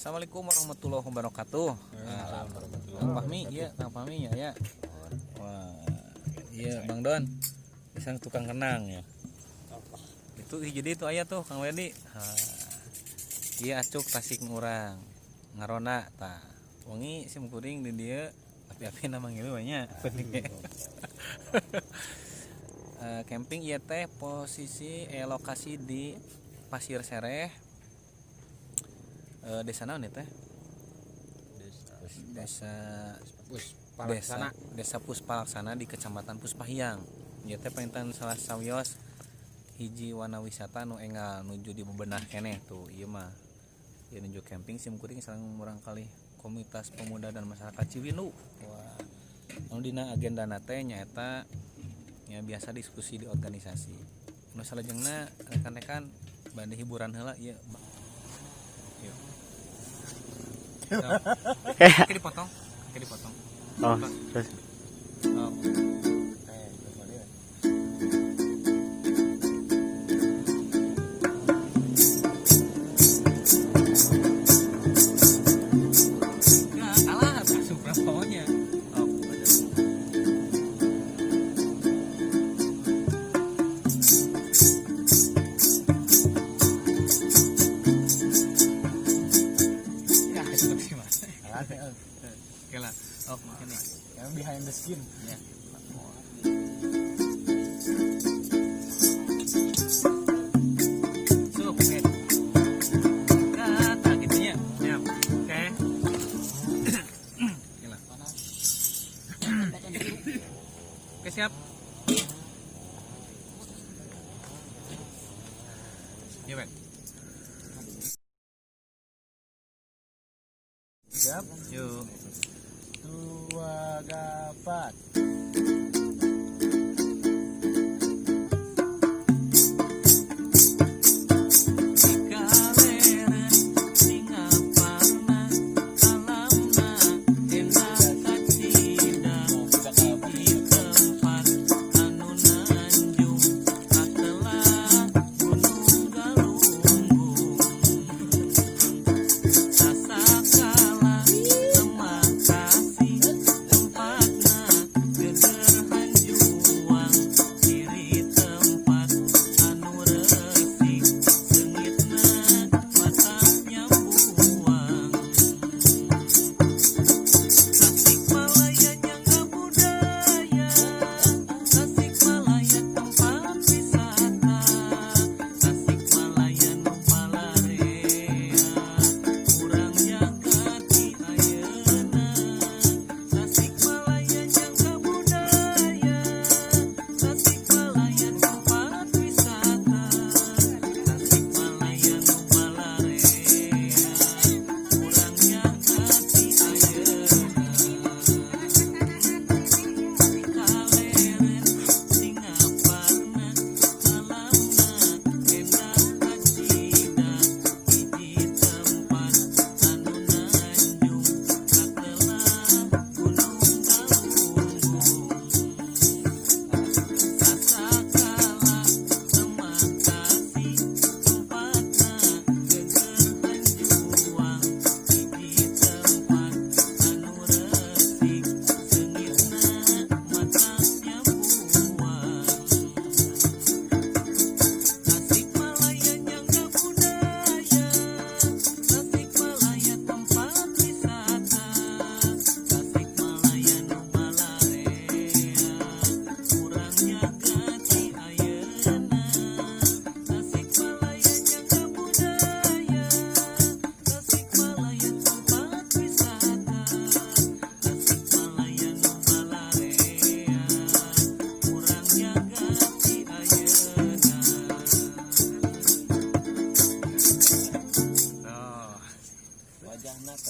Assalamualaikum warahmatullahi wabarakatuh. Kang Fahmi, iya Kang Fahmi ya. Wah, iya Bang Don, pisang tukang kenang ya. Itu jadi itu aya tuh Kang Wedi. Iya acuk tasik urang. Ngarona tah. Wengi sim kuring di dieu api-api na manggil we nya. Camping ieu teh posisi lokasi di Pasir Sereh. Desa naon teh? Desa Puspalaksana di Kecamatan Puspahyang. Ieu teh paintan salah sawios hiji wana wisata nu enggal nuju di bebenah keneh tuh ieu mah. Ieu nuju camping sim kuring sareng murang kali komunitas pemuda dan masyarakat Ciwinu. Wah. Anu dina agendana teh nyaeta nya biasa diskusi di organisasi. Nu salajengna rekan-rekan bade hiburan heula ieu. Oke dipotong. Oh, terus. Oh. Alah, masuk berapanya. Oh, oke lah. Oh, ini yang behind the skin ya. So, oke. Kata gitunya. Ya. Oke. Oke lah. Oke, siap. Ya, Ben. Siap. Yuk. 2 gapat. Yeah.